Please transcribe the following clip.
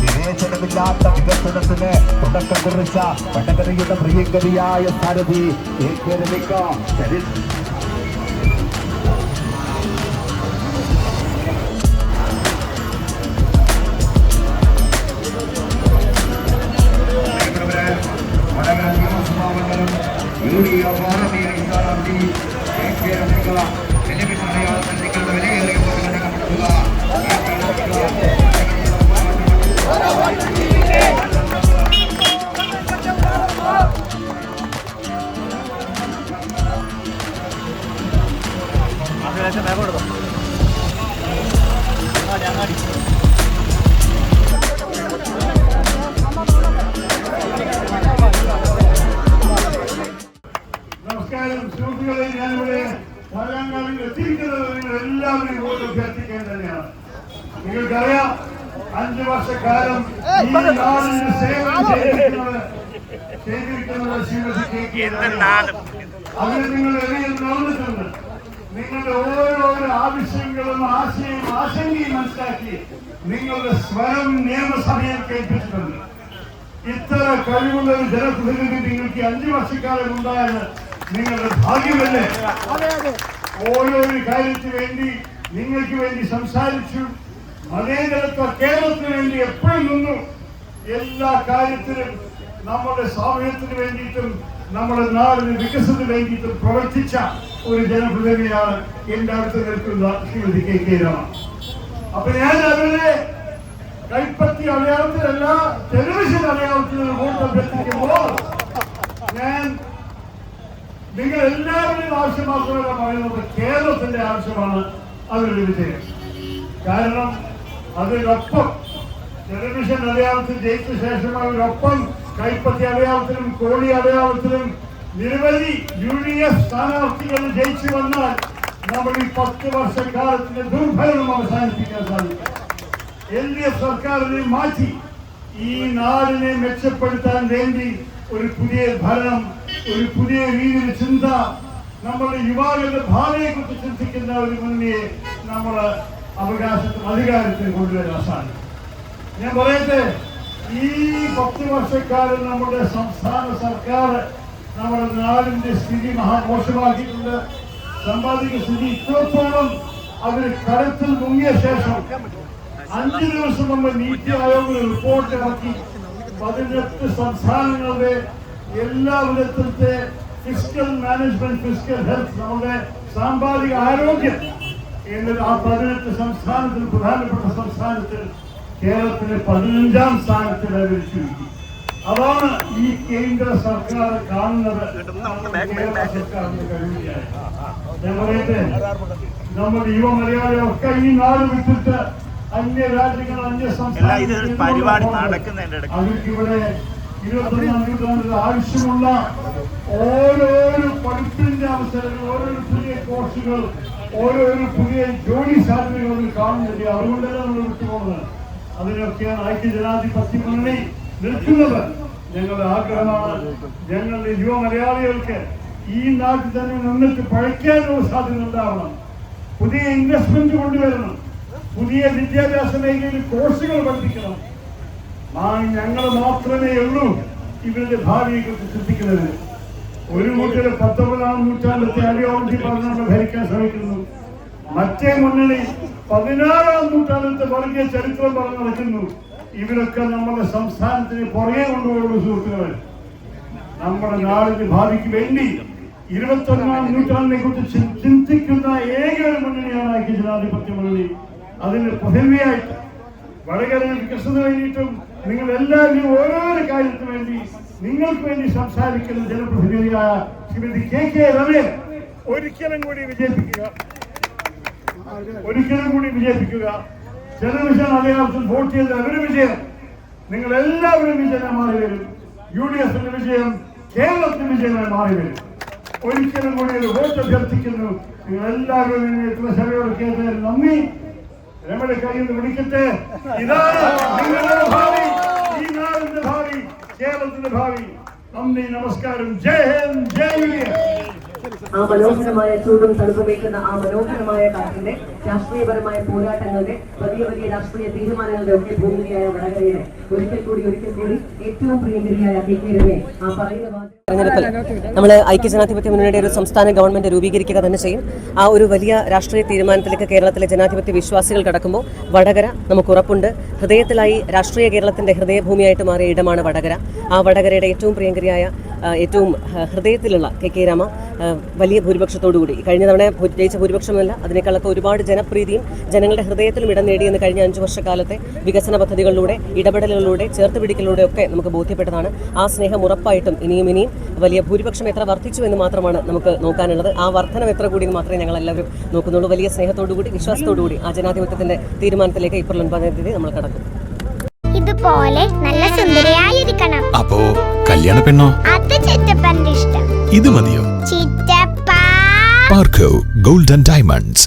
വിവേചനമില്ലാത്ത വികസനത്തിന് തുടക്കം കുറിച്ച വടകരയുടെ പ്രിയങ്കരിയായ സാരഥി നമസ്കാരം സുഹൃത്തുക്കളെ, ഞാനിവിടെ പാലാങ്കാവിൽ എത്തിയിരിക്കുന്നത് നിങ്ങൾ എല്ലാവരും വോട്ട് അഭ്യർത്ഥിക്കാൻ തന്നെയാണ്. നിങ്ങൾക്കറിയാം, 5 വർഷക്കാലം ഈ നാടിന് സേവനം ചെയ്തിരിക്കുന്നത് ശ്രീമതി അതിന് നിങ്ങൾ എല്ലാം നടന്നിട്ടുണ്ട്. നിങ്ങളുടെ ഓരോരോ ആവശ്യങ്ങളും ആശങ്കയും മനസ്സിലാക്കി നിങ്ങളുടെ സ്വരം നിയമസഭയിൽ കേൾപ്പിച്ചിട്ടുണ്ട്. ഇത്ര കഴിവുള്ള ഒരു ജനപ്രതിനിധി നിങ്ങൾക്ക് 5 വർഷക്കാലം ഉണ്ടായത് നിങ്ങളുടെ ഭാഗ്യമല്ലേ? ഓരോരു കാര്യത്തിന് വേണ്ടി നിങ്ങൾക്ക് വേണ്ടി സംസാരിച്ചു. മതേതരത്വ കേരളത്തിന് വേണ്ടി എപ്പോഴും നിന്നു. എല്ലാ കാര്യത്തിലും നമ്മുടെ സാമൂഹ്യത്തിന് വേണ്ടിയിട്ടും നമ്മുടെ നാടിന് വികസനത്തിന് വേണ്ടിയിട്ടും പ്രവർത്തിച്ച ഒരു ജനപ്രതിനിധിയാണ് എന്റെ അടുത്ത് നിൽക്കുന്ന ശ്രീമതി കെ രമ. അപ്പൊ ഞാൻ അവരുടെ കൈപ്പത്തി അടയാളത്തിലല്ല, ടെലിവിഷൻ അടയാളത്തിൽ വോട്ട് അഭ്യർത്ഥിക്കുമ്പോൾ ഞാൻ നിങ്ങൾ എല്ലാവരുടെയും ആവശ്യമാക്കുകയല്ല പറയുന്നത്, കേരളത്തിന്റെ ആവശ്യമാണ് അവരുടെ വിജയം. കാരണം അതിനൊപ്പം ടെലിവിഷൻ അടയാളത്തിൽ ജയിച്ച ശേഷം അവരൊപ്പം കൈപ്പത്തി അടയാളത്തിലും കോഴി അടയാളത്തിലും നിരവധി UDF സ്ഥാനാർത്ഥികൾ ജയിച്ചു വന്നാൽ നമ്മൾ ഈ 10 വർഷക്കാലത്തിന്റെ ദുർഭരണം അവസാനിപ്പിക്കാൻ സാധിക്കും. LDF സർക്കാരിനെ മാറ്റി ഈ നാടിനെ മെച്ചപ്പെടുത്താൻ വേണ്ടി ഒരു പുതിയ ഭരണം, ഒരു പുതിയ രീതിയിൽ ചിന്ത, നമ്മുടെ യുവാക്കളുടെ ഭാവിയെ കുറിച്ച് ചിന്തിക്കുന്ന ഒരു മുന്നണിയെ നമ്മൾ അധികാരത്തിൽ കൊണ്ടുവരാൻ സാധിക്കും. ഞാൻ പറയട്ടെ, ഈ 10 വർഷക്കാലം നമ്മുടെ സംസ്ഥാന സർക്കാർ നമ്മുടെ നാടിന്റെ സ്ഥിതി മഹാമോശമാക്കിയിട്ടുണ്ട്. സമ്പാദിക സ്ഥിതി ഇത്രത്തോളം അവർ കടത്തിൽ മുങ്ങിയ ശേഷം 5 ദിവസം മുമ്പ് നീതി ആയോഗ് റിപ്പോർട്ട് ഇറക്കി 18 സംസ്ഥാനങ്ങളുടെ എല്ലാ വിധത്തിലത്തെ ഫിസ്ക്കൽ മാനേജ്മെന്റ്, ഫിസ്ക്കൽ ഹെൽത്ത്, നമ്മുടെ സാമ്പത്തിക ആരോഗ്യം എന്നത് ആ 18 സംസ്ഥാനത്തിൽ പ്രധാനപ്പെട്ട സംസ്ഥാനത്തിൽ കേരളത്തിലെ 15ാം സ്ഥാനത്തിൽ അവതരിച്ചിരിക്കും. അതാണ് ഈ കേന്ദ്ര സർക്കാർ കാണുന്നത് കേരള സർക്കാരിന്റെ കഴിവില്ലായ്മ. ഞാൻ പറയട്ടെ, നമ്മുടെ യുവ മലയാളികളൊക്കെ ഈ നാട് വിട്ടിട്ട് അന്യ രാജ്യങ്ങൾ, അന്യ സംസ്ഥാനങ്ങൾ അവർക്കിവിടെ 21ാം നൂറ്റാണ്ടിൽ ആവശ്യമുള്ള ഓരോരോ പഠിപ്പിന്റെ അവസരങ്ങൾ, ഓരോരോ പുതിയ കോഴ്സുകൾ, ഓരോരോ പുതിയ ജോലി സാധ്യതകൾ കാണുന്നില്ല. അതുകൊണ്ടല്ല നമ്മൾ വിട്ടുപോകുന്നത്. അതിനൊക്കെയാണ് ഐക്യജനാധിപത്യ മുന്നണി നിൽക്കുന്നത്. ഞങ്ങളുടെ ആഗ്രഹമാണ് ഞങ്ങളുടെ യുവ മലയാളികൾക്ക് ഈ നാട്ടിൽ തന്നെ നിന്നിട്ട് പഴയ്ക്കാനുള്ള സാധ്യത ഉണ്ടാവണം. പുതിയ ഇൻവെസ്റ്റ്മെന്റ് കൊണ്ടുവരണം. പുതിയ വിദ്യാഭ്യാസ മേഖലയിൽ കോഴ്സുകൾ പഠിപ്പിക്കണം. ഞങ്ങൾ മാത്രമേ ഉള്ളൂ ഇവരുടെ ഭാവിയെ കുറിച്ച് ചിന്തിക്കുന്നത്. ഒരു കൂട്ടര് 19ാം നൂറ്റാണ്ടത്തെ ഐഡിയോളജി പറഞ്ഞ് നമ്മൾ ഭരിക്കാൻ ശ്രമിക്കുന്നു. മറ്റേ മുന്നണി 16ാം നൂറ്റാണ്ടത്തെ വർഗീയ ചരിത്രം പറഞ്ഞു നടക്കുന്നു. ഇവരൊക്കെ നമ്മുടെ സംസ്ഥാനത്തിന് പുറകെ കൊണ്ടുപോകുന്ന സുഹൃത്തുക്കൾ. നമ്മുടെ നാടിന്റെ ഭാവിക്ക് വേണ്ടി 21ാം നൂറ്റാണ്ടിനെ കുറിച്ച് ചിന്തിക്കുന്ന ഏക ഒരു മുന്നണിയാണ് ഐക്യജനാധിപത്യ മുന്നണി. അതിന് പ്രതിനിധിയായിട്ട് വടകരയിൽ വികസനത്തിന് വേണ്ടിയിട്ടും നിങ്ങൾ എല്ലാവരും ഓരോരോ കാര്യത്തിന് വേണ്ടി നിങ്ങൾക്ക് വേണ്ടി സംസാരിക്കുന്ന ജനപ്രതിനിധിയായ ശ്രീമതി KK രമയെ ഒരിക്കലും കൂടി വിജയിപ്പിക്കുക. ജനവിജയം അധികാരത്തിൽ വോട്ട് ചെയ്ത അവരുടെ വിജയം നിങ്ങൾ എല്ലാവരും വിജയമായി വരും. UDFന്റെ വിജയം കേരളത്തിന്റെ വിജയമായി മാറി വരും. ഒരിക്കലും കൂടി ഒരു വോട്ട് അഭ്യർത്ഥിക്കുന്നു. നിങ്ങൾ എല്ലാവരും സഭയോട് കേട്ടതിൽ നന്ദി. രമയുടെ കയ്യിൽ നിന്ന് വിളിക്കട്ടെ. ഇതാണ് നിങ്ങളുടെ ഭാവി, ഈ നാടിന്റെ ഭാവി, കേരളത്തിന്റെ ഭാവി. നന്ദി, നമസ്കാരം. ജയ് ഹിന്ദ്, ജയ് ഇന്ത്യ. ആ മനോഹരമായ ചൂടും തണുപ്പുമേക്കുന്ന ആ മനോഹരമായ കാറ്റിന്റെ രാഷ്ട്രീയപരമായ പോരാട്ടങ്ങളുടെ വലിയ വലിയ രാഷ്ട്രീയ തീരുമാനങ്ങളുടെ ഒക്കെ ഭൂമികയായ വടകരയുടെ ഒരിക്കൽ കൂടി ഏറ്റവും പ്രിയങ്കരിയായ KK രമയെ ആ പറയുന്ന തെരഞ്ഞെടുപ്പിൽ നമ്മൾ ഐക്യജനാധിപത്യ മുന്നണിയുടെ ഒരു സംസ്ഥാന ഗവൺമെന്റ് രൂപീകരിക്കുക തന്നെ ചെയ്യും. ആ ഒരു വലിയ രാഷ്ട്രീയ തീരുമാനത്തിലേക്ക് കേരളത്തിലെ ജനാധിപത്യ വിശ്വാസികൾ കടക്കുമ്പോൾ വടകര നമുക്ക് ഉറപ്പുണ്ട്. ഹൃദയത്തിലായി രാഷ്ട്രീയ കേരളത്തിന്റെ ഹൃദയഭൂമിയായിട്ട് മാറിയ ഇടമാണ് വടകര. ആ വടകരയുടെ ഏറ്റവും പ്രിയങ്കരിയായ ഏറ്റവും ഹൃദയത്തിലുള്ള KK രമ വലിയ ഭൂരിപക്ഷത്തോടുകൂടി കഴിഞ്ഞ തവണ ജയിച്ച ഭൂരിപക്ഷമല്ല, അതിനേക്കാളൊക്കെ ഒരുപാട് ജനപ്രീതിയും ജനങ്ങളുടെ ഹൃദയത്തിലും ഇടം നേടിയെന്ന് കഴിഞ്ഞ 5 വർഷക്കാലത്തെ വികസന പദ്ധതികളിലൂടെ, ഇടപെടലുകളിലൂടെ, ചേർത്തുപിടിക്കലിലൂടെ ഒക്കെ നമുക്ക് ബോധ്യപ്പെട്ടതാണ്. ആ സ്നേഹം ഉറപ്പായിട്ടും ഇനിയും വലിയ ഭൂരിപക്ഷം എത്ര വർദ്ധിച്ചു എന്ന് മാത്രമാണ് നമുക്ക് നോക്കാനുള്ളത്. ആ വർധനം എത്ര കൂടി എന്ന് മാത്രമേ ഞങ്ങൾ എല്ലാവരും നോക്കുന്നുള്ളൂ. വലിയ സ്നേഹത്തോടുകൂടി, വിശ്വാസത്തോടുകൂടി ആ ജനാധിപത്യത്തിന്റെ തീരുമാനത്തിലേക്ക് ഏപ്രിൽ 9-ാം തീയതി നമ്മൾ കടക്കും. ഇതുപോലെ നല്ല സുന്ദരിയായിരിക്കണം. അപ്പോ കല്യാണ പെണ്ണോ? അത് ചിറ്റപ്പന്റെ ഇഷ്ടം. ഇത് മതിയോ? ചിറ്റപ്പ. പാർക്കോ ഗോൾഡൻ ഡയമണ്ട്സ്.